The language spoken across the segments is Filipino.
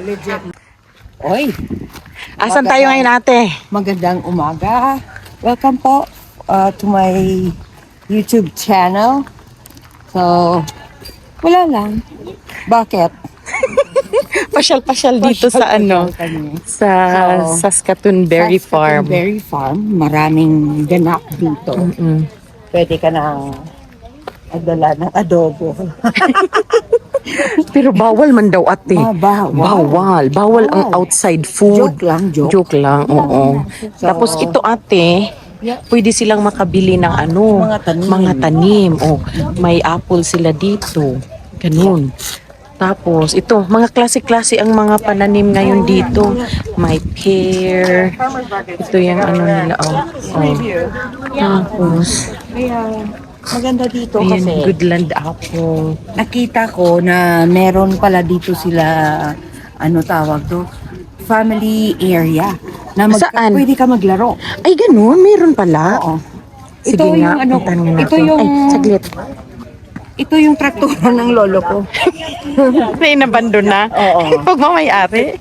Legit. Oy, Asan tayo ngayon, ate? magandang umaga. Welcome po to my YouTube channel. So, wala lang. Bakit? Pasyal-pasyal dito sa ano? kami. Sa Saskatoon Berry Farm. Berry Farm. Maraming ganap dito. Pwede ka nang magdala ng adobo. Pero bawal man daw, ate. Bawal. Bawal ang outside food. Joke lang, joke. Joke lang, oo. So, Tapos ito, ate, pwede silang makabili ng ano? Mga tanim. Mga tanim. Oh, may apple sila dito. Ganun. Tapos, ito, mga klase-klase ang mga pananim ngayon dito. May pear. Ito yung ano nila, oh. Tapos, maganda dito ayan, kasi Goodland apple. nakita ko na meron pala dito sila, ano tawag to, family area na Saan? pwede ka maglaro. Ay, ganun. Meron pala. Oo. Sige Ito nga, yung ano, puntahan nga ito natin. yung Ay, saglit. ito yung traktura ng lolo ko. May nabando na. Oo. Pagmamayari.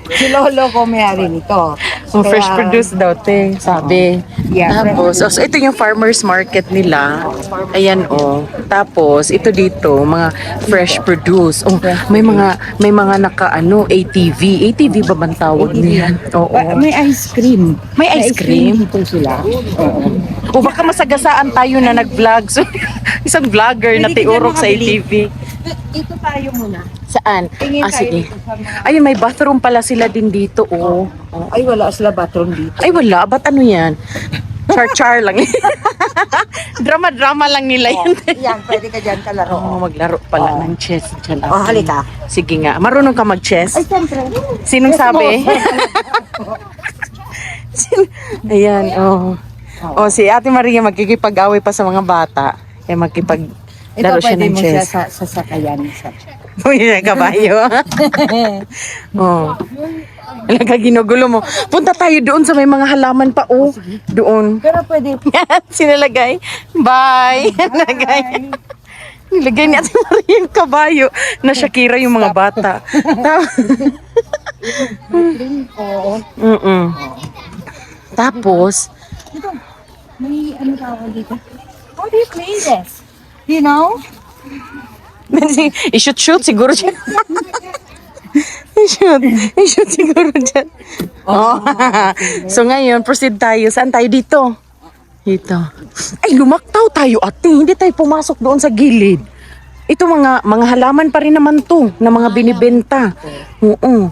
Si lolo ko may-ari nito. Oh, fresh produce daw, te. Sabi. Yeah, Tapos, so ito yung farmer's market nila. Ayan, oh. Tapos, ito dito, mga fresh produce. Oh, may mga naka-ano, ATV. ATV ba bang tawag niyan? Oo. May ice cream. May ice cream? dito sila. Oo. O baka masagasaan tayo na nag-vlog. So, isang vlogger na Pwede tiurok ka sa makabili. ATV. Dito tayo muna. Saan? Tingin tayo Sige. dito sa mga- Ayun, may bathroom pala sila din dito, oh. Ay, wala sila bathroom dito. Ay, wala. Ba't ano yan? Char-char lang. Drama-drama lang nila yan. Yan, pwede ka dyan kalaro. Oo, maglaro pala ng chess. Dyan, Oh, halika. Sige nga. Marunong ka mag-chess? Ay, siyempre. Sinong Yes, sabi? Ayan, oh. Oh, si Ate Maria magkikipag-away pa sa mga bata. Kaya Ito magkipag-laro siya pwede ng mo siya chess. sa sakayan. Uy, kabayo. Oh. Talaga ginugulo mo. Punta tayo doon sa may mga halaman pa, oh. Doon. Pero pwede. Sinalagay. Bye. Nilagay. Nilagay ni Ate Maria yung kabayo na Shakira yung mga bata. Oo. Tapos, Dito, may ano tawag dito. How do you play this? You know? i-shoot siguro siya. I-shoot siguro dyan. Oh. So ngayon, proceed tayo. Saan tayo dito? Dito. Ay, lumaktaw tayo, ate. Hindi tayo pumasok doon sa gilid. Ito mga halaman pa rin naman to na mga binibenta. Oo.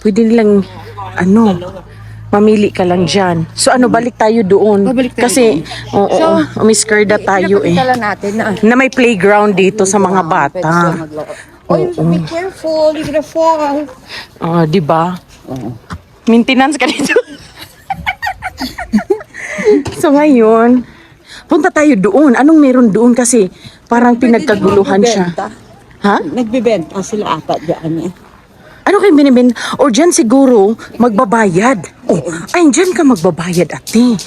Pwede nilang mamili ka lang dyan. So balik tayo doon. Babalik tayo Kasi, oo, umiskerda tayo eh. Pinapakita lang natin na. Na may playground dito sa mga bata. Oh, you should be careful. You're gonna fall. Di ba? Maintenance ka dito. So ngayon, punta tayo doon. Anong meron doon kasi parang pinagkaguluhan siya. Ha? Nagbibenta sila ata dyan eh. Ano kayo binibenta? O dyan siguro magbabayad. Oh, ay dyan ka magbabayad, ate.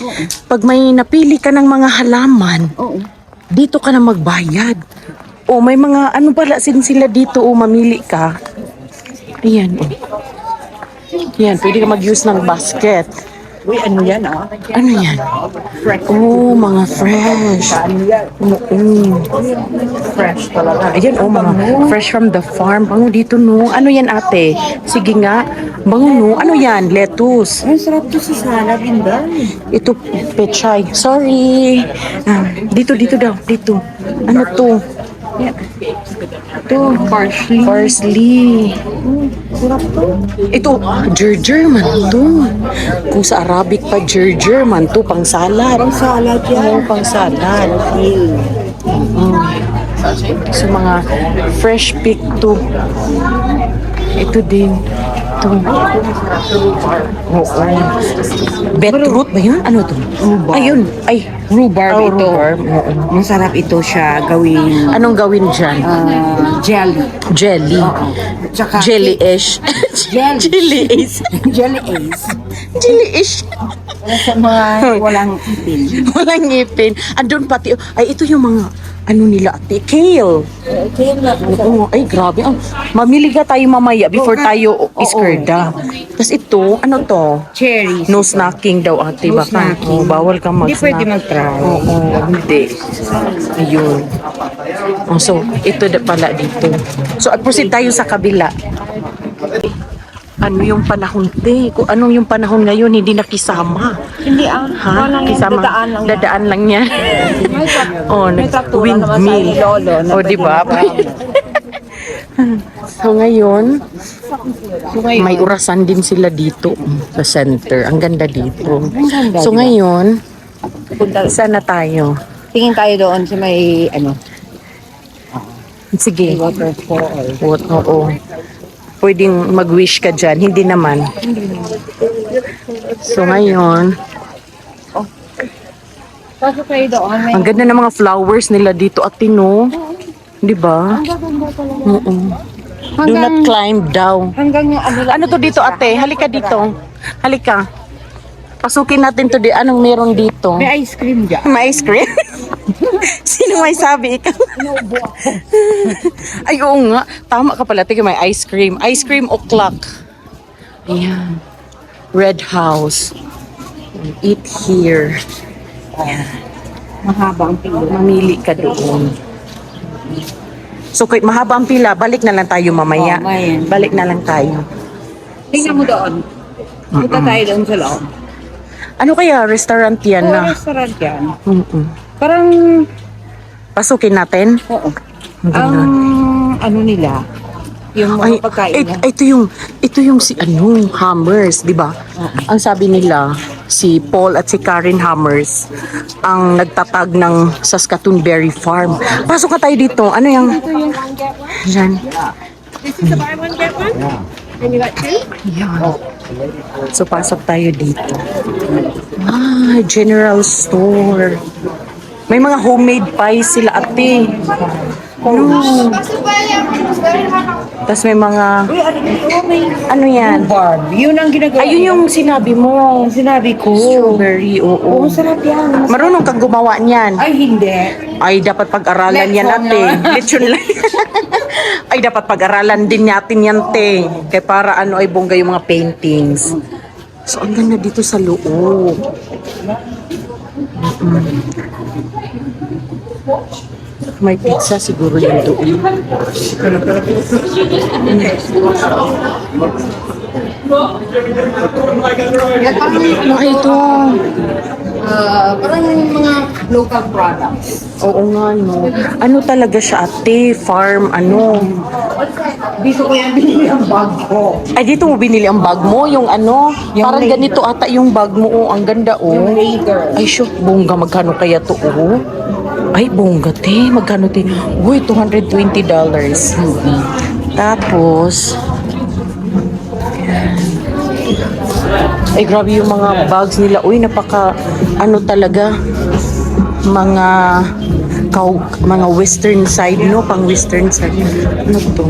Pag may napili ka ng mga halaman, Oo. dito ka na magbayad. O may mga pala sila dito, mamili ka. Ayan, oh. Yan, pwede ka mag-use ng basket. Uy, ano yan ah? Ano yan? Oh, mga fresh. Ano yan? Fresh talaga. Ayan, mga fresh from the farm. Bango dito, no? Ano yan, ate? Sige nga. Bango, no? Ano yan? Lettuce. Ang sarap to sa salad, Inday. Ito, pechay. Sorry. Dito daw. Dito. Ano to? Ito. Parsley. Sarap to. Ito, gerger man to. Kung sa Arabic pa, gerger man to. Pang salad. Pang salad yan. Oo, pang salad. So, mga fresh pick to. Ito din. Ito. Oo. Beetroot ba yun? Ano to? Rhubarb. Ayun. Ay, Rhubarb oh, ito. rhubarb. Oo. Masarap ito siya gawing Anong gawin dyan? jelly. Jelly. Tsaka Jelly-ish. Jelly. Jelly-ish. Jelly ace. Jelly-ish. Para sa mga walang ipin. Walang ngipin. Andun pati, ay ito yung mga ano nila ate, kale. Oo, ay grabe. Mamili ka tayo mamaya before tayo iskerda. Tapos ito, ano to? Cherries. No snacking daw ate. No Baka, snacking. bawal ka mag-snack. Hindi pwede mag-try. Oo, hindi. Ayun. Oh, so, ito pala dito. So, proceed tayo sa kabila. Ano yung panahon, te? Kung anong yung panahon ngayon, hindi nakisama. Hindi Ha? Kisama. Dadaan lang yan. Oh, May traktura naman sa windmill. lolo na Oh, pwede di ba? So ngayon, may orasan din sila dito sa center. Ang ganda dito. ganda, So di ba? ngayon, Punta, saan na tayo? tingin tayo doon sa may Sige. waterfall. Oo. Pwedeng mag-wish ka dyan. Hindi naman. So ngayon, Pasok kayo doon. May ang ganda ng mga flowers nila dito at Tino. Di ba? Oo. Do not climb down. hanggang yung ano lang. Ano to dito ate? Halika dito. Halika. Pasukin natin to di. Anong meron dito? May ice cream dyan. May ice cream? Sino may sabi? Ikaw? Ay, oo nga. Tama ka pala. Tingnan, may ice cream. Ice cream o'clock. Ayan. Red House. Eat here. Mahaba ang pila. Mamili ka doon. So, kahit mahaba ang pila, balik na lang tayo mamaya. Oh, may- Balik na lang tayo. Tingnan mo doon. Punta tayo doon sa loob. Ano kaya? Restaurant yan Oo, na? restaurant yan. Mm-mm. Parang, Pasukin natin. oo. Ang ano nila, yung mga pagkain na. Ito yung si Hammers, di ba? Ang sabi nila, si Paul at si Karen Hammers ang nagtatag ng Saskatoon Berry Farm. Pasok ka tayo dito. Ano yung? Yan. This is a buy one, get one? And you got two? Yan. So, pasok tayo dito. General store. May mga homemade pies sila ate. No. Tapos may mga, Uy, ano ito? May ano yan? barb. Yun ang ginagawa. Ayun yung sinabi mo. sinabi ko. Strawberry, oo. Oo, sarap yan. Marunong kang gumawa niyan. Ay, hindi. Ay, dapat pag-aralan yan Lechon ate. lang. Lechon lang. Ay, dapat pag-aralan din natin yan, te. Kaya para ano ay bongga yung mga paintings. So, ang ganda dito sa loob. May pizza siguro yun doon. Ay, ito. Parang mga local products. Oo nga, no. Ano talaga siya, ate? Farm, ano? Dito ko yan binili ang bag ko. Ay, dito mo binili ang bag mo? Yung ano? Yung Parang Raider. ganito ata yung bag mo. Oh, ang ganda, oh. Yung Raider. Ay, shoot, bongga. Magkano kaya to, oh? Ay, bongga, te. Magkano, te? Uy, $220. Tapos, ay, grabe yung mga bags nila. Uy, napaka, ano talaga, mga western side, no? Pang western side. Ano to?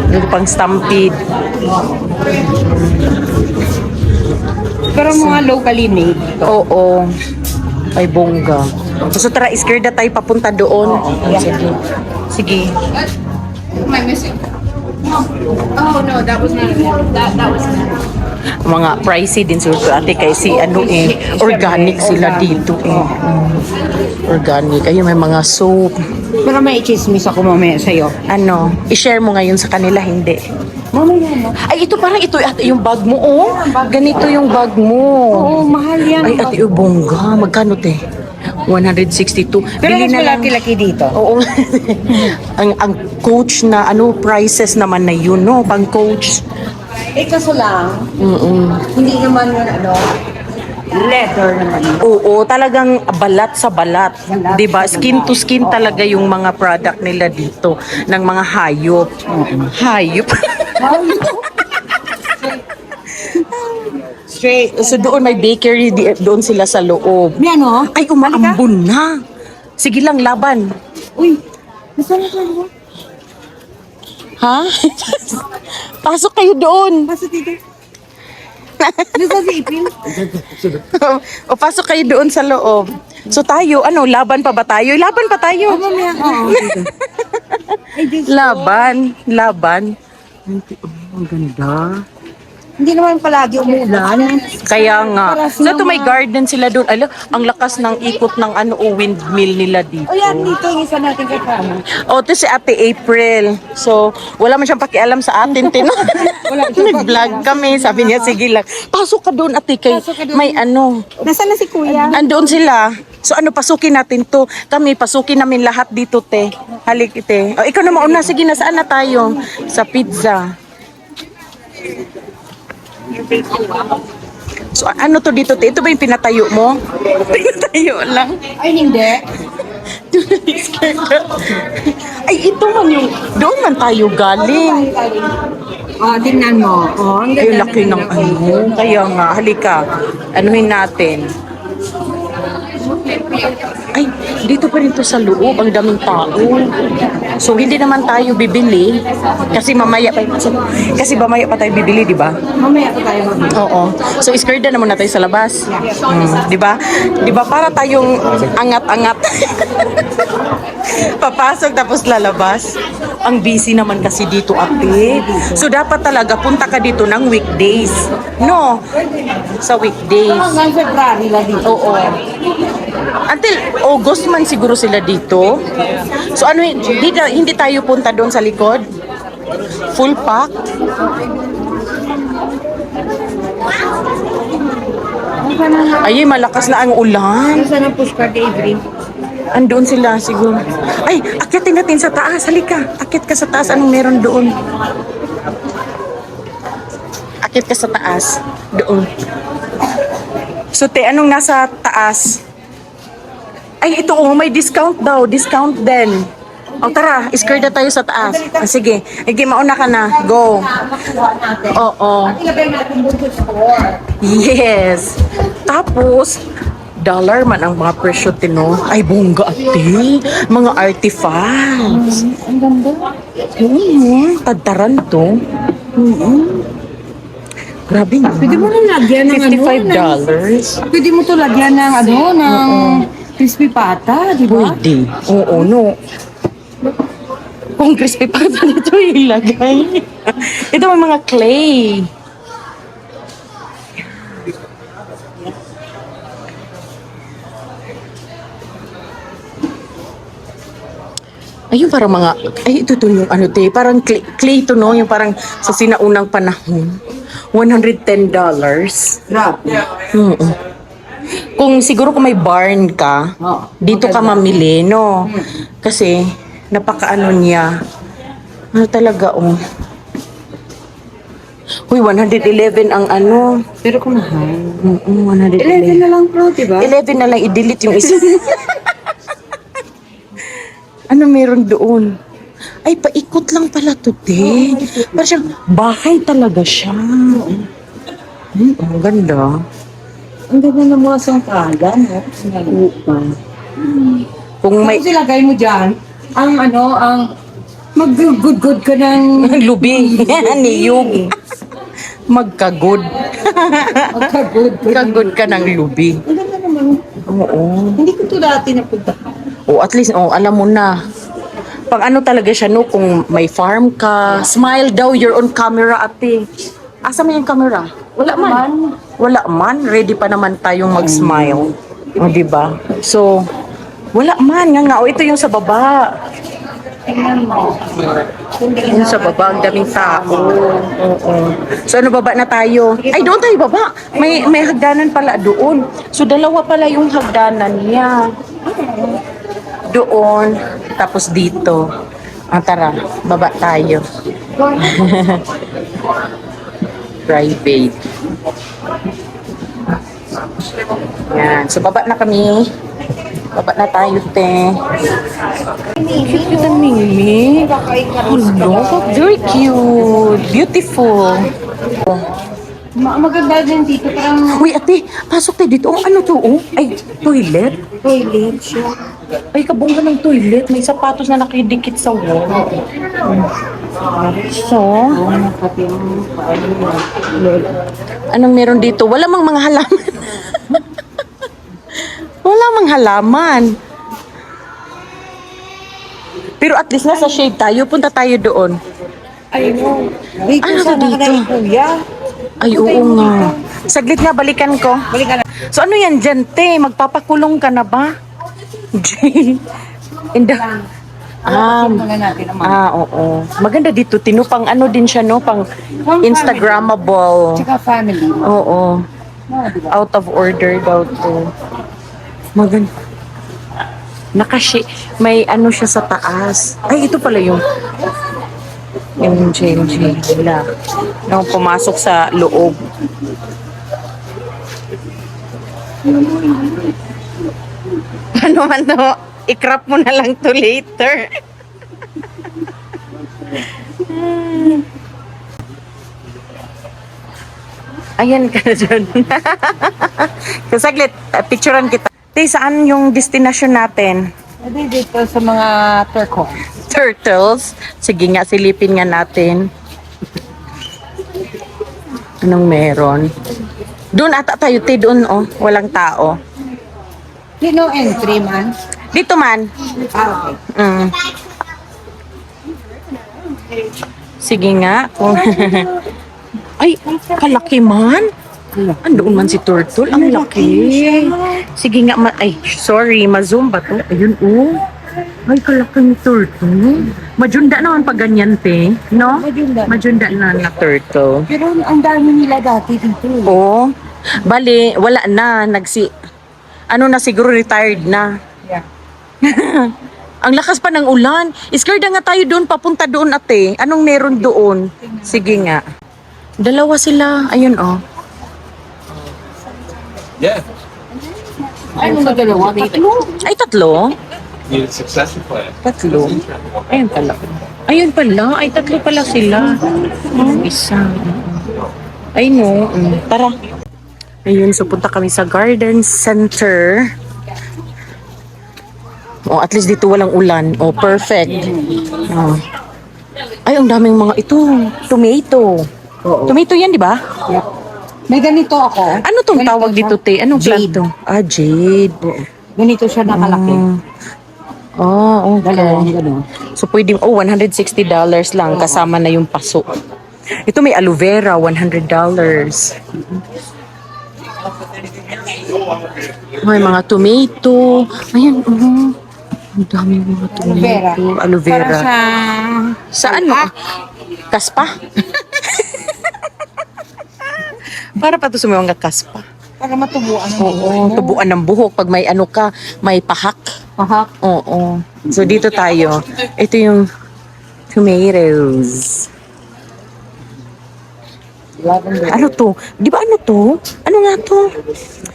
Yung pang stampede. Pero mga locally made. Oo. Ay, bongga. So, tara, iskerda tayo papunta doon. Sige. Sige. Am I missing? Oh no, that was not that was not. Mga pricey din siguro ate kay si ano organic sila dito organic. Ayun, may mga soap. Pero may chismis ako mamaya sa'yo. Ano, i-share mo ngayon sa kanila, hindi. Mamaya mo. Ay, ito parang ito ate yung bag mo, oh. Ganito yung bag mo. Oo, mahal yan. Ay, ate, bongga. Magkano, te? 162. Pero Bili mas na lang. malaki-laki dito. Oo. ang coach na ano prices naman na yun, no? Pang coach. Eh, kaso lang, Mm. hindi naman yun leather naman yun. Oo, talagang balat sa balat. Balat 'Di ba? sa Skin to balat. skin talaga yung mga product nila dito ng mga hayop. Hayop. Straight. So doon may bakery doon sila sa loob. May ano? Ay, umaambon na. Sige lang, laban. Uy, nasa na tayo? Ha? Pasok kayo doon. Nasa dito? Nasa si Ipil? O pasok kayo doon sa loob. So tayo, ano, laban pa ba tayo? Laban pa tayo. Mamaya, oo. Dito. Ay, Diyos ko. Laban. Ang ganda. Hindi naman palagi umulan. Kaya nga. Paras So ito naman. may garden sila doon. Ala, ang lakas ng ikot ng ano, windmill nila dito. O yan, dito yung isa natin kasama. O, ito si Ate April. So, wala man siyang pakialam sa atin, Tino. Nag-vlog kami. Sabi niya, sige lang. Pasok ka doon, Ate, kay may ano. Nasaan na si Kuya? Andoon sila. So, ano, pasukin natin to. Kami, pasukin namin lahat dito, te. Halik, te. O, ikaw na mauna. Sige, nasaan na tayo? Sa pizza. So, ano to dito, te? Ito ba yung pinatayo mo? Pinatayo lang. Ay, hindi. Ay, ito man yung, doon man tayo galing. O, tingnan mo. O, ang Ay, ganda laki ng ano. Kaya nga, halika. Anuhin natin. Ay, dito pa rin to sa loob. Ang daming tao. So, hindi naman tayo bibili. Kasi mamaya pa tayo bibili, di ba? Mamaya pa tayo mag Oo. So, iskerda na muna tayo sa labas. Di ba? Di ba? Para tayong angat-angat. Papasok tapos lalabas. Ang busy naman kasi dito, ate. So, dapat talaga punta ka dito ng weekdays. No? Sa weekdays. Hanggang February lang dito. Oo. Until August man siguro sila dito. So, ano, hindi tayo punta doon sa likod? Full pack? Ay, malakas na ang ulan. Nasaan ang pushcart, Avery? Andun sila siguro. Ay, akyatin natin sa taas. Halika, akyat ka sa taas. Anong meron doon? Akyat ka sa taas. Doon. So, te, anong nasa taas? Ay, ito oh, may discount daw. Discount din. O, tara, iskerda tayo sa taas. Ah, sige, mauna ka na. Go. Oo. Ilagay natin doon sa store. Yes. Tapos, dollar man ang mga presyo, Tino. Ay, bongga, ate. Mga artifacts. Ang ganda. Tadtaran to. Grabe na. Pwede mo na lagyan ng $55. Pwede mo to lagyan ng ng crispy pata, di ba? Pwede. Oo, no. Kung crispy pa dito ilagay. Ito may mga clay. Ayun parang mga, ay ito to yung ano te, parang clay to no, yung parang sa sinaunang panahon. $110. Grabe. Oo. Kung siguro kung may barn ka, Oo. dito ka mamili, no? Kasi, napakaano niya. Ano talaga, oh. Uy, 111 ang ano. Pero kung mahal. 111. 11 na lang pro, di ba? 11 na lang, i-delete yung isa. Ano meron doon? Ay, paikot lang pala to, te. Parang siyang bahay talaga siya. Ang ganda. Ang ganda ng mga sangkalan, no? Sinalupa. Kung may Kung silagay mo dyan, ang mag-good ka ng lubi, niyog. Magkagod. magka-good. Magkagod ka ng lubi. Ang ganda naman. Oo. Hindi ko ito dati napunta. O at least, alam mo na. Pag ano talaga siya, no, kung may farm ka, smile daw, you're on camera, ate. Asa mo yung camera? Wala man. Wala man. Ready pa naman tayong mag-smile. O, diba? So, wala man. Nga nga, o, ito yung sa baba. Tingnan mo. Yung sa baba, ang daming tao. Oo. So, ano, baba na tayo? Ay, doon tayo baba. May hagdanan pala doon. So, dalawa pala yung hagdanan niya. Doon, tapos dito. Tara, baba tayo. Private. Yan. So, baba na kami. Baba na tayo, te. Cute ang Mimi. Hello, very cute. Beautiful. Maganda din dito. Parang Uy, ate, pasok tayo dito. Oh, ano to? Oh? Ay, toilet? toilet siya. Ay, kabongga ng toilet. May sapatos na nakidikit sa wall. So, Pati yung anong meron dito? Wala mang mga halaman. Wala mang halaman. Pero at least nasa shade tayo. Punta tayo doon. Ay, no. Dito Ano sa ba dito? dito? Kuya. Ay, oo nga. Saglit nga, balikan ko. Balikan na. So ano yan dyan, te? Magpapakulong ka na ba? Jay. Muna natin naman. Oo. Maganda dito, Tino. Pang ano din siya, no? Pang Instagrammable. Tsaka family. Oo. Diba? Out of order daw to. Maganda. May ano siya sa taas. Ay, ito pala yung JNJ nila. Nung pumasok sa loob. Ano, i-crop mo na lang to later. Ayan ka na dyan. Kasaglit, picturean kita. Tay, saan yung destination natin? Pwede dito sa mga Turtles. Sige nga, silipin nga natin. Anong meron? Doon ata tayo, te, doon, oh. Walang tao. Sino entry man? Dito man. Okay. Sige nga. Ay, kalaki man. Andoon man si Turtle. Ang laki. Sige nga. Ay, sorry. Ma-zoom ba to? Ayun, oh. Ay, kalaki ni Turtle. Majunda naman pag ganyan, te. No? Majunda. Majunda na Turtle. Pero ang dami nila dati dito. Oo. Bali, wala na. Ano na siguro, retired na. Yeah. Ang lakas pa ng ulan. Scared na nga tayo doon, papunta doon, ate. Anong meron doon? Sige nga. Dalawa sila. Ayun, oh. Yeah. Ay, mga dalawa. Tatlo. Ay, tatlo? Need a succession plan. Tatlo. Ayun pala. Ayun pala. Ay, tatlo pala sila. Isa. Ay, no. Tara. Ayun, so punta kami sa garden center. Oh, at least dito walang ulan. Oh, perfect. Oh. Ay, ang daming mga ito. Tomato. Oo. Tomato yan, di ba? Yeah. May ganito ako. Ano tong Ganito tawag siya. dito, te? Anong plant Jade. to? Jade. Ganito siya nakalaki. Oh, okay. Dalawang gano'n. So, pwedeng, $160 lang. Kasama na yung paso. Ito may aloe vera, $100. May mga tomato. Ayan, ang dami mga tomato. Aloe vera. Para sa... Sa ano? Kaspa? Para pa to sa mga kaspa. Para matubuan ng Oo, tubuan ng buhok. Pag may ano ka, may pahak. Pahak. Oo. So, dito tayo. Ito yung tomatoes. Lavender. Ano to? Di ba ano to? Ano nga to?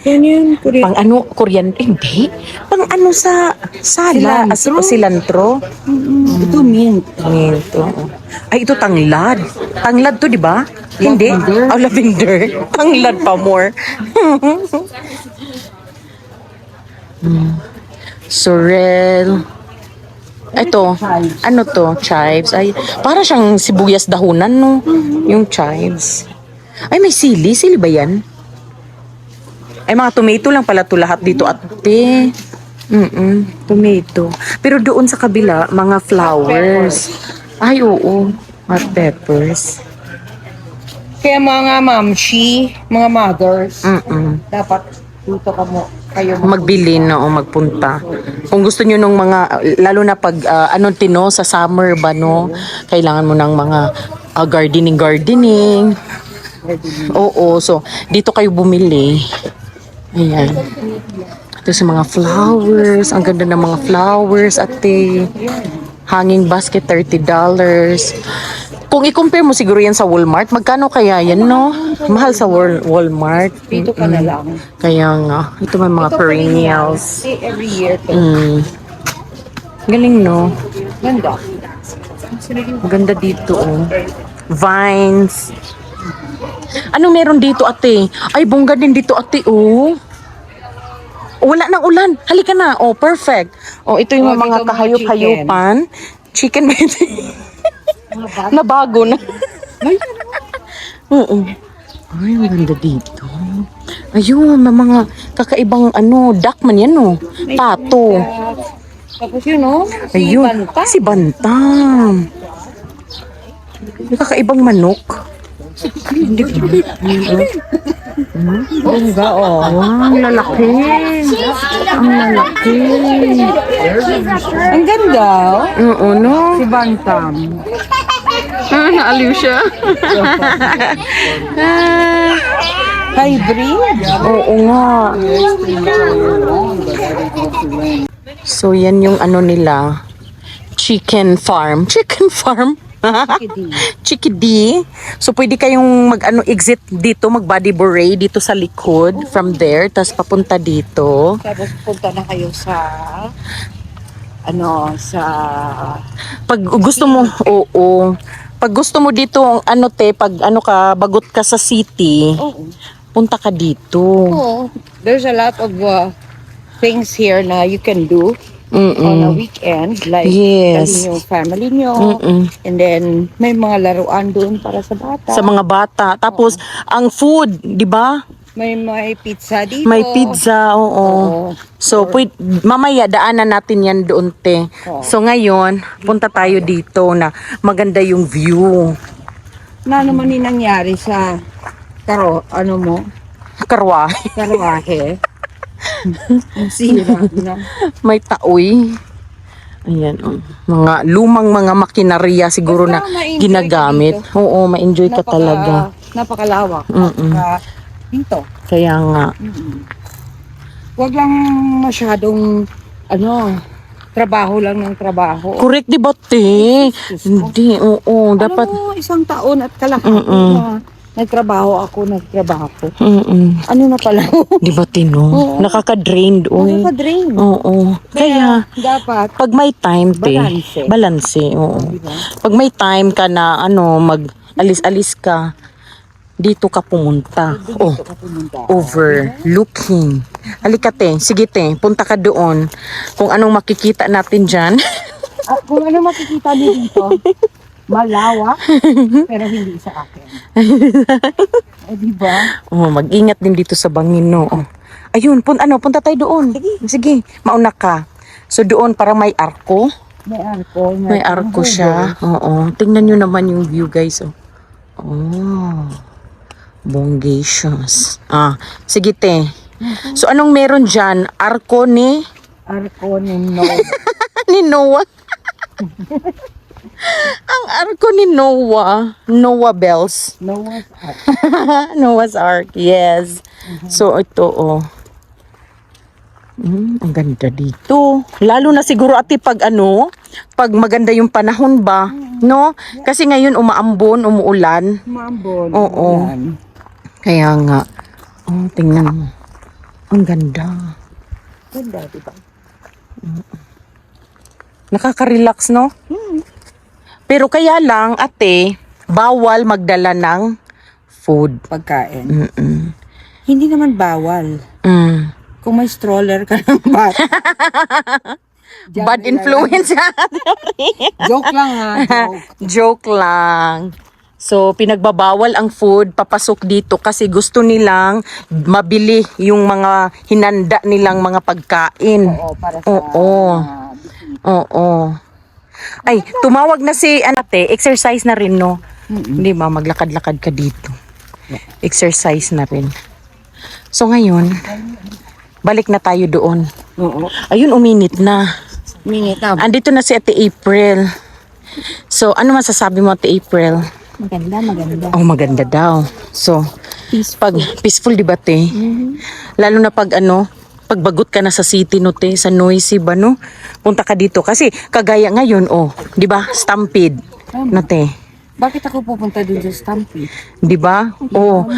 Yan yun. Pang ano? Korean? Hindi. Pang ano sa sala? Cilantro? Ito mint. Ito. Ay, ito tanglad. Tanglad to, di ba? Hindi. Lavender. Oh, lavender. Tanglad pa more. Sorrel. Ito. Ano to? Chives. Ay, para siyang sibuyas dahunan, no? Yung chives. Ay, may sili. Sili ba yan? Ay, mga tomato lang pala to lahat dito, ate. Tomato. Pero doon sa kabila, mga flowers. Ay, oo. Hot peppers. Kaya mga mamshi, mga mothers, dapat dito kayo Magbili, no, o magpunta. Kung gusto nyo nung mga, lalo na pag, Tino, sa summer ba, no? Kailangan mo ng mga gardening. Oo, so, dito kayo bumili. Ayan. Ito sa mga flowers. Ang ganda ng mga flowers, ate. Hanging basket, $30. Kung i-compare mo siguro yan sa Walmart, magkano kaya yan, no? Mahal sa Walmart. dito ka na lang. Kaya nga, ito may mga perennials. Every year. Galing, no? Ganda. Maganda dito, oh. Vines. Ano meron dito, ate? Ay, bongga din dito, ate, oh. Wala nang ulan. Halika na. Oh, perfect. Oh, ito yung Oh, mga dito mga kahayop-hayupan. Chicken ba ito? Na bago na. Oo. Ay, ang ganda dito. Ayun, may mga kakaibang duck man yan, oh. Pato. Tapos yun, no? Ayun, si Bantam. May kakaibang manok. Hindi ko. Bongga, oh. Wow, ang lalaki. Ang lalaki. Ang ganda, oh. Oo, no? Si Bantam. Naaliw siya. Hybrid. Oo nga. So, yan yung nila. Chicken farm. Chicken farm? Chickadee. So, pwede kayong exit dito, mag-body beret dito sa likod. From there, tapos papunta dito. Tapos punta na kayo sa sa Pag gusto mo, oo. Pag gusto mo dito, pag bagot ka sa city, punta ka dito. there's a lot of things here na you can do on a weekend, like Yes. dalhin yung family nyo, and then may mga laruan doon para sa bata. Sa mga bata. Tapos, ang food, di ba? May pizza dito. May pizza, oo. So, mamaya daanan natin yan doon, te. So, ngayon, punta tayo dito na maganda yung view. Na naman yung nangyari sa Karwahe. karwahe. Ang sira na. May taoy. Ayan, oh. Mga lumang mga makinarya siguro na Basta ma-enjoy ginagamit. ka Oo, ma-enjoy ka talaga. Napakalawak. Dito. Kaya nga. Huwag lang masyadong trabaho lang ng trabaho. Correct, di ba, te? Hindi, oo. Dapat, Alam mo, isang taon at kalahati na nagtrabaho. Ano na pala? di ba, Tino? Nakaka-drain doon. Nakaka-drain. Oo. Kaya, dapat pag may time, te. Balanse. Balanse, oo. diba? Pag may time ka na, mag-alis-alis ka, dito ka pumunta. Oh, ka pumunta. overlooking. Halika, te. Sige, te. Punta ka doon. Kung anong makikita natin dyan. Kung ano makikita niyo dito, malawak, pero hindi sa akin. Diba? Oh, mag-ingat din dito sa Bangino. Oh. Ayun, punta tayo doon. Sige, mauna ka. So doon para may arko. May arko. May arko siya. Oo. Tingnan nyo naman yung view, guys. Oh. Bongacious. Sige, te. So anong meron dyan? Arko ni Arko ni Noah. ni Noah. Ang arko ni Noah. Noah Bells. Noah's Ark. Noah's Ark, yes. So, ito, ang ganda dito. Lalo na siguro, ate, pag maganda yung panahon ba, no? Kasi ngayon, umaambon, umuulan. Mambon. Oo. Yan. Kaya nga, tingnan mo. Ang ganda. Ganda, diba? Nakaka-relax, no? Pero kaya lang, ate, bawal magdala ng food. Pagkain. Mm-mm. Hindi naman bawal. Mm. Kung may stroller ka ng bata. Diyan Bad nila- influence. Joke lang ha. Joke. Joke lang. So, pinagbabawal ang food, papasok dito kasi gusto nilang mabili yung mga hinanda nilang mga pagkain. Oo, para sa... Oo. Ay, tumawag na si ate, exercise na rin, no? Hindi ba, maglakad-lakad ka dito. Exercise na rin. So, ngayon, balik na tayo doon. Oo. Ayun, uminit na. Minute na. Andito na si Ate April. So, ano masasabi mo, Ate April? Maganda, maganda. Oh, maganda daw. So, peaceful, di ba, te? Lalo na pag pagbagot ka na sa city, no, te, sa noisy ba, no? Punta ka dito. Kasi, kagaya ngayon, di ba, Stampede, no, te? Bakit ako pupunta dun sa Stampede? Di ba? Oh,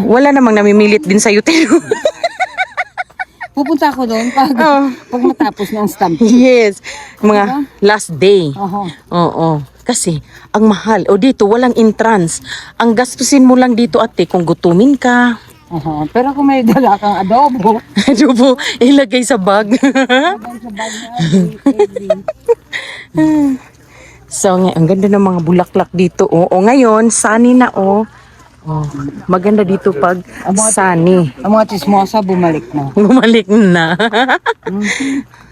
wala namang namimilit din sa'yo, te. Pupunta ako doon pag matapos ng Stampede. Yes. Mga last day. Oho. Oo. Kasi, ang mahal. O dito, walang entrance. Ang gastusin mo lang dito, ate, kung gutumin ka. Oho. Pero kung may dala kang adobo, Adobo, ilagay sa bag. sa bag na every. So, ang ganda ng mga bulaklak dito. O ngayon, sunny na, Oh, maganda dito pag sunny. Ang mga chismosa bumalik na. Bumalik na.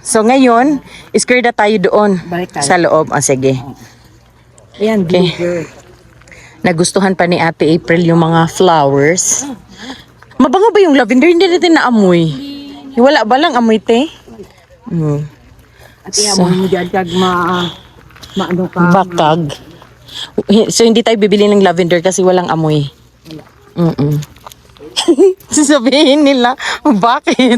So ngayon, iskerda tayo doon Balik tayo. sa loob. Ah, sige. Ayan, Okay. bluebird. Nagustuhan pa ni Ate April yung mga flowers. Mabango ba yung lavender? Hindi natin naamoy. Wala ba lang amoy, te? At iamoy mo dyan kag maano ka. Bakag. So hindi tayo bibili ng lavender kasi walang amoy. Sasabihin nila, bakit?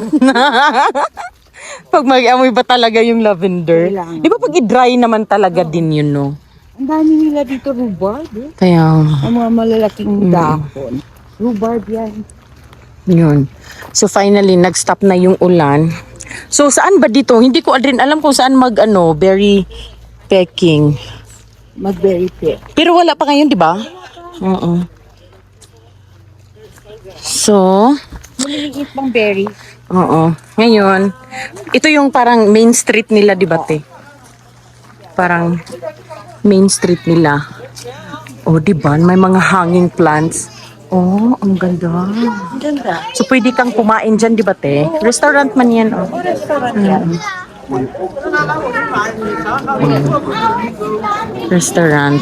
Pag mag-amoy ba talaga yung lavender? Kailangan. Di ba pag i-dry naman talaga din yun, no? Ang dami nila dito rhubarb. Eh. Kaya, Ang mga malalaking dahon. Rhubarb yan. yun. So finally, nag-stop na yung ulan. So saan ba dito? Hindi ko rin alam kung saan berry pecking. Mag-berry pit. Pero wala pa ngayon, di ba? Oo. So, Maliliit pang berry. oo. Ngayon, ito yung parang main street nila, di ba, te? Parang main street nila. Oh, di ba? May mga hanging plants. Oh, ang ganda. Ang ganda. So, pwede kang kumain dyan, di ba, te? Restaurant man yan, oh. Restaurant yan. Restaurant.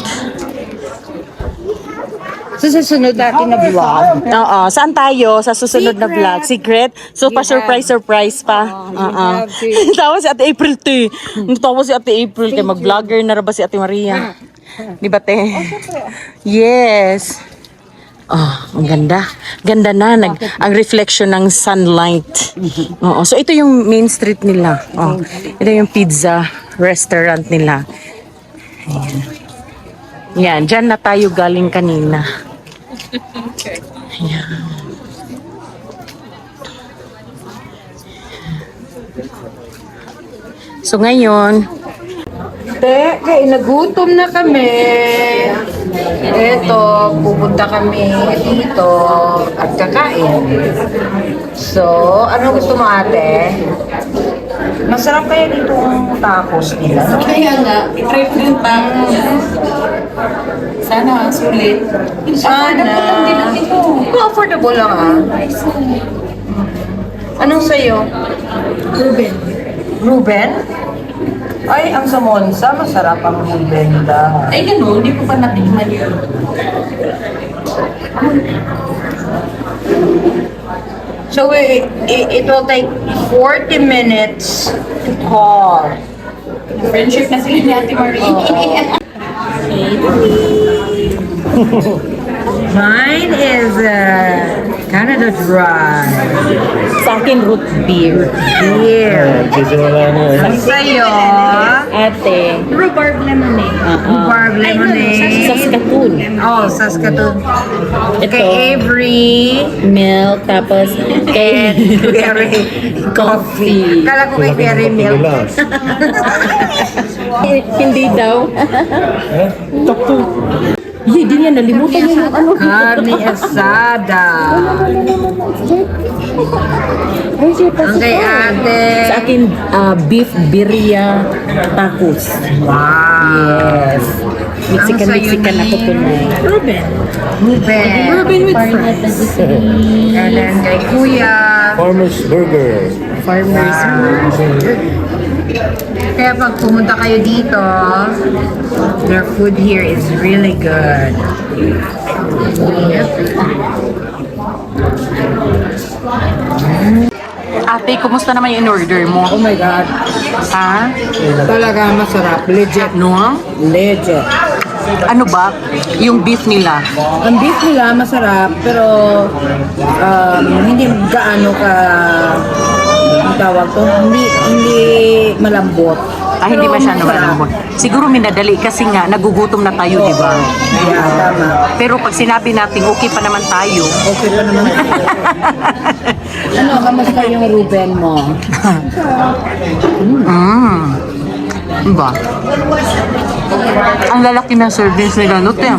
So, sa sunod natin na vlog. Oo. Saan tayo? Sa susunod na vlog? Secret? So, pa-surprise pa. Oo. Tawa si Ate April, te. Tawa si Ate April. Kaya mag-vlogger na ra ba si Ate Maria? Di ba, te? Yes. Oh, ang ganda. Ganda na. Ang reflection ng sunlight. Oo. So, ito yung main street nila. Oh. Ito yung pizza restaurant nila. Ayan. Yan. Diyan na tayo galing kanina. Ayan. So, ngayon, Kaya nagutom na kami. Eto, pupunta kami dito at kakain. So, ano gusto mo ate? Masarap kaya dito ang tacos nila. Kaya nga, i-try ko yung tacos. Sana, sulit. Sana. Affordable lang ah. Anong sa'yo? Ruben. Ruben? Ay, ang sa Monza, masarap ang Ruben da. Ay, gano'n. Hindi ko pa natikman yun. So, it will take 40 minutes to call. Friendship na sila ni Ate Marie. Mine is Canada Dry. sa akin root beer. Beer. Ang sa'yo, Ate, Rhubarb lemonade. rhubarb lemonade. Saskatoon. Oh, Saskatoon. Ito. Kay Avery, Milk, tapos kay Berry Coffee. Kala ko kay Berry Milk. hindi daw. Hindi niya nalimutan niya yung ano. Carne asada. Ang kay ate. Sa akin, beef birria tacos. Wow. Yes. Mexican ako tonight. Ruben. Ruben with friends. And then kay Kuya. Farmer's Burger. Farmers. Kaya pag pumunta kayo dito, their food here is really good. Ate, kumusta naman yung in-order mo? Oh my God. Ha? Talaga masarap. Legit. No? Legit. Ano ba? Yung beef nila. Ang beef nila masarap, pero hindi gaano ka ang tawag to, hindi malambot. Hindi Pero masyado masarap. malambot. Siguro minadali kasi nga nagugutom na tayo, di ba? Yeah, tama. Pero pag sinabi natin okay pa naman tayo, Okay pa naman. Ano, kamusta yung Ruben mo? ba? Ang lalaki ng service nila, no, te?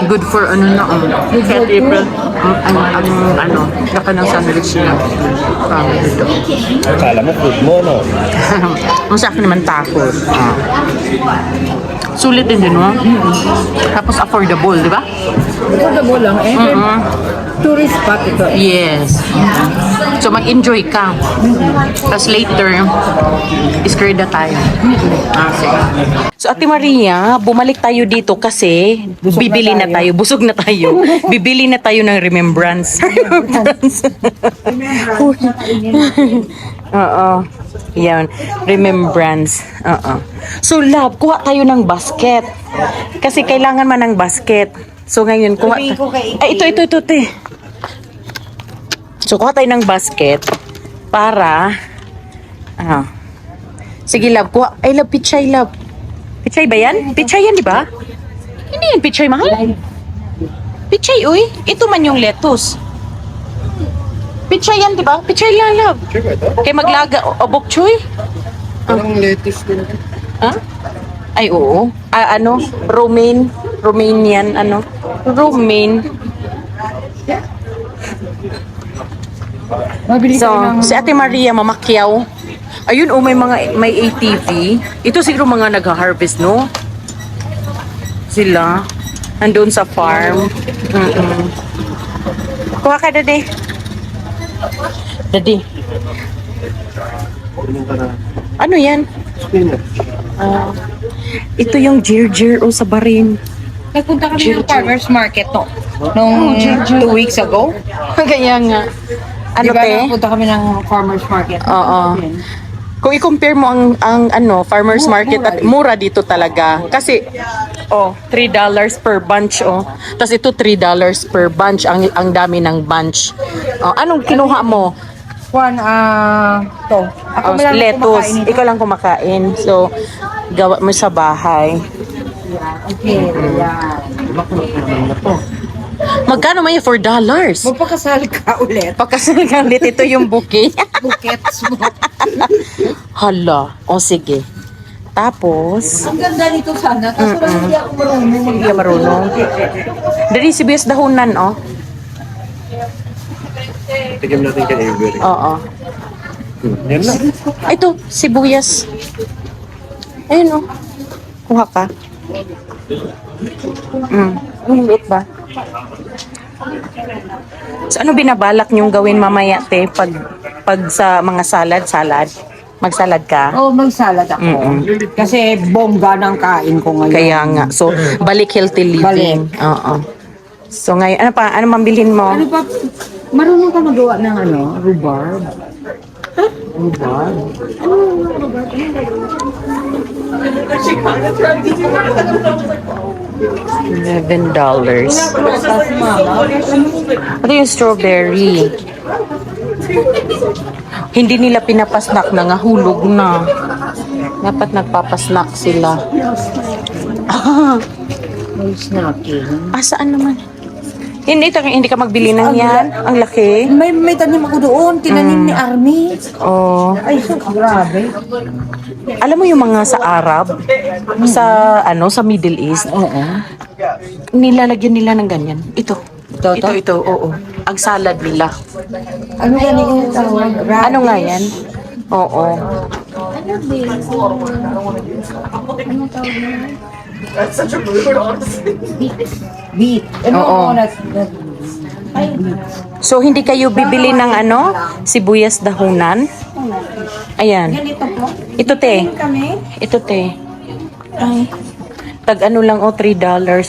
Good for ano na, Good for Kaya April, laka ng sandwich nila. Family to. Akala mo food mo, no? Ang sa akin naman tacos. Sulit din din, no? Tapos affordable, di ba? Affordable lang eh. Tourist spot ito eh. Yes. So, mag-enjoy ka. Tapos later, iskreda tayo. So, Ate Maria, bumalik tayo dito kasi bibili na tayo. Busog na tayo. Bibili na tayo ng remembrance. Oo. Yan. Remembrance. Oo. So, love, kuha tayo ng basket. Kasi kailangan man ng basket. So, ngayon, kuha tayo. Ay, ito, te. So, kuha tayo ng basket para sige, love, kuha. Ay, love, pichay, love. Pichay ba yan? Pichay yan, di ba? Hindi yan pichay, mahal. Pichay, uy. Ito man yung lettuce. Pichay yan, di ba? Pichay lang, love. Kaya maglaga, o bok choy? Parang lettuce din. Ha? Ay, oo. Romanian, Romaine. So, si Ate Maria mamakyaw. Ayun, may ATV. Ito siguro mga nag-harvest, no? Sila. Nandun sa farm. Kuha ka, Daddy. Daddy. Ano yan? Ito yung Jirjir o sa barin. Nagpunta kami ng farmer's market nung 2 weeks ago. Kaya nga. Ano, Diba, te? nagpunta kami ng farmer's market. Oo. Kung i-compare mo ang farmer's market at mura dito talaga. Kasi $3 per bunch Tapos ito $3 per bunch ang dami ng bunch. Anong kinuha mo? To. Ako lang Lettuce. kumakain nito. Ikaw lang kumakain. So gawa mo sa bahay. Okay, yan. Magkano may $4? Magpakasal ka ulit. Pagkasal ka ulit, ito yung bouquet. Bukets mo. Hala. Sige. Tapos, Ang ganda nito sana. Kaso lang hindi ako marunong. hindi ka marunong. Dari sibuyas dahunan, Tigam natin kay Avery. Oo. Yan lang. Ito, sibuyas. Ayun, kuha ka. Ang liit ba? So, ano binabalak niyong gawin mamaya, te? Pag sa mga salad? Magsalad ka? Oo, may salad ako. Kasi bongga ng kain ko ngayon. Kaya nga. So, balik healthy living. Oo. So, ngayon, ano mambilhin mo? Ano pa? Marunong ka magawa ng rhubarb? Rhubarb? $11. Ito yung strawberry. Hindi nila pinapasnak na nga, hulog na. Dapat nagpapasnak sila. May snacking. Saan naman? Hindi ka magbili ng yan. Ang laki. May tanim ako doon. Tinanim ni Army. Oh. Ay, so grabe. Alam mo yung mga sa Arab, sa Middle East, Oo. nilalagyan nila ng ganyan. Ito. Ito? Ito, oo. Ang salad nila. Ano yan yung tawag? Ano nga yan? Oo. Beet. Oo. So, hindi kayo bibili ng sibuyas dahunan? Ayan. Ganito po. Ito, te. Kami? Ito, te. Ay. Tag $3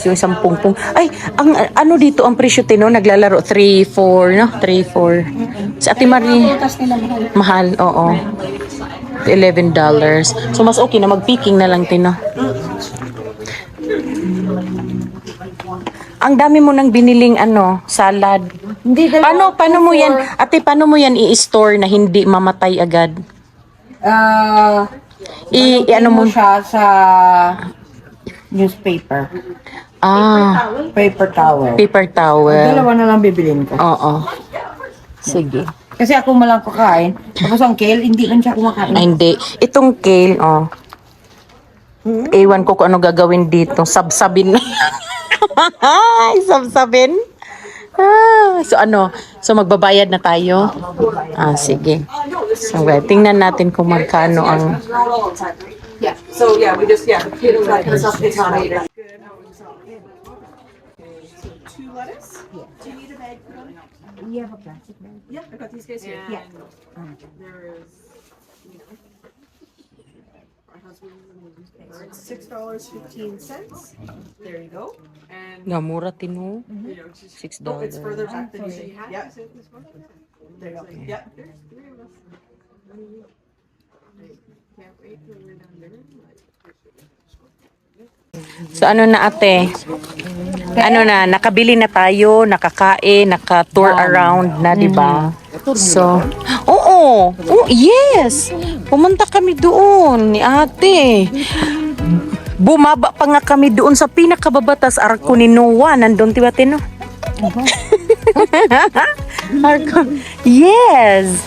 yung 10 pung. Ay, ang dito ang presyo tino naglalaro 3, 4, no? 3, 4. Sa Ate Marie, Butas nila mahal, mahal. oo. $11. So mas okay na mag-picking na lang tino. Ang dami mo nang biniling salad. Hindi Paano mo yan? Ate, paano mo yan i-store na hindi mamatay agad? Ano mo siya sa newspaper. Paper towel. Paper towel. Dalawa na lang bibilin ko. Oo. Sige. Kasi ako malang kakain. Tapos ang kale, hindi lang siya kumakain. Ay, hindi. Itong kale, ewan ko kung ano gagawin dito. Sabsabin na. Ay, sabsabin. So magbabayad na tayo? Sige. So, tingnan natin kung magkano ang So yeah, we just like the sauce is not either. Two lettuce? Do you need a bag for them? You have a plastic bag? Yeah, I got these guys here. Yeah. There's, my husband's $6.15. There you go. And Namura tino. you know, $6. oh, it's further back than you say. Yep. There you go. Yep. So ano na ate? Ano na, nakabili na tayo, nakakain, naka-tour around na, di ba? So, oo, yes. Pumunta kami doon ni ate. Bumaba pa nga kami doon sa pinakababatas Arko ni Noah. Nandun, tiba tino? Arko. Yes.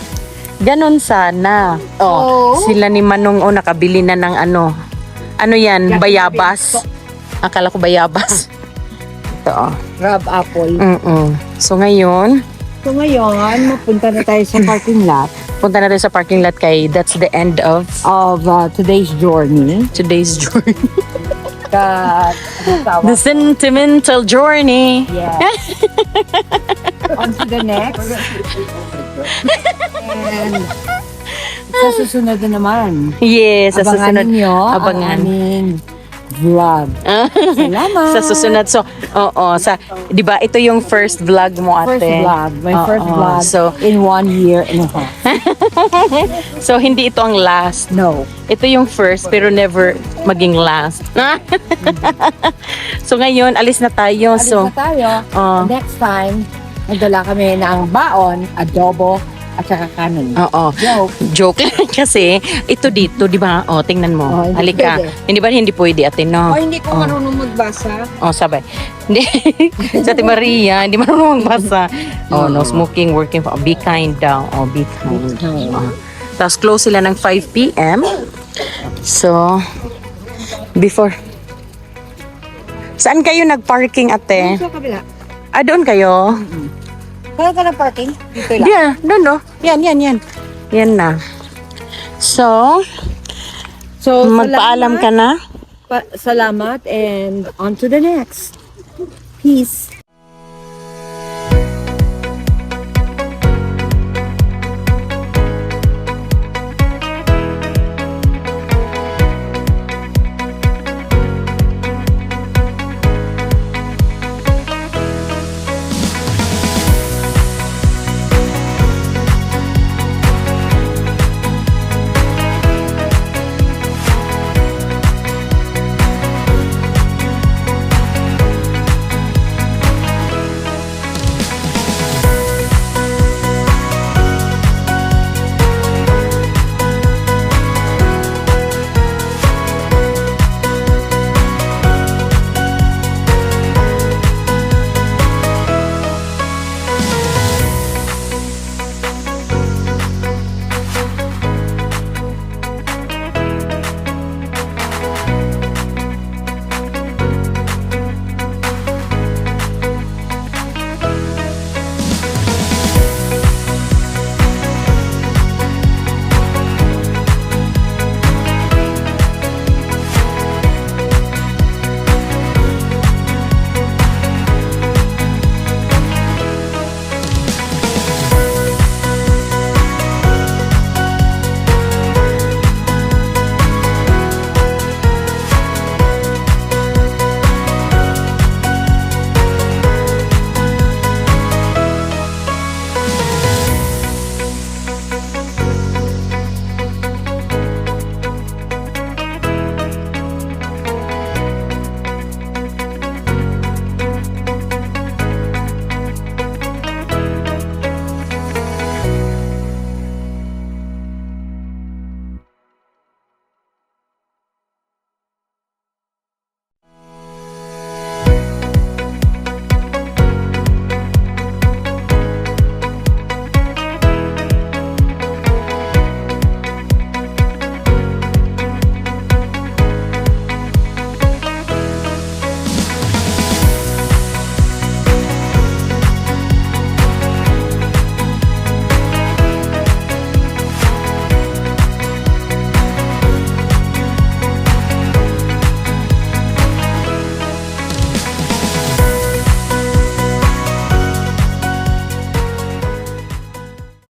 Ganon sana. Oh, sila ni Manong nakabili na ng ano. Ano yan? Bayabas. Akala ko bayabas. Ito. Crab apple. So ngayon, So ngayon, mapunta na tayo sa parking lot punta na tayo sa parking lot kay that's the end of of today's journey. today's journey. Ano The sentimental journey. Yes. On to the next. And sa susunod na naman, Yes, sa abangan susunod. ninyo ang Abangan. aming vlog. Salamat. Sa susunod. So, sa 'di ba ito yung first vlog mo ate? First vlog. My first Oo. vlog So, in 1 year and a half. so hindi ito ang last. No. Ito yung first pero never maging last. So ngayon alis na tayo. Alis So na tayo. Oo. Next time, nagdala kami ng baon, adobo, at saka kanin. Oo. Joke. Joke lang kasi ito dito, 'di ba? Tingnan mo. Oh, hindi Halika. pwede. Hindi pwede ate, no? Hindi ko marunong magbasa. Sabay. Hindi. Sa Ate Maria, hindi marunong magbasa. No smoking, working for, be kind daw. Be kind. Tapos close sila ng 5 p.m. So, before. Saan kayo nag-parking ate? Sa kabila. Doon kayo? Kaya ka na parking? Dito lang. Yeah, doon no. Yan. Yan na. So, magpaalam ka na? Salamat and on to the next. Peace.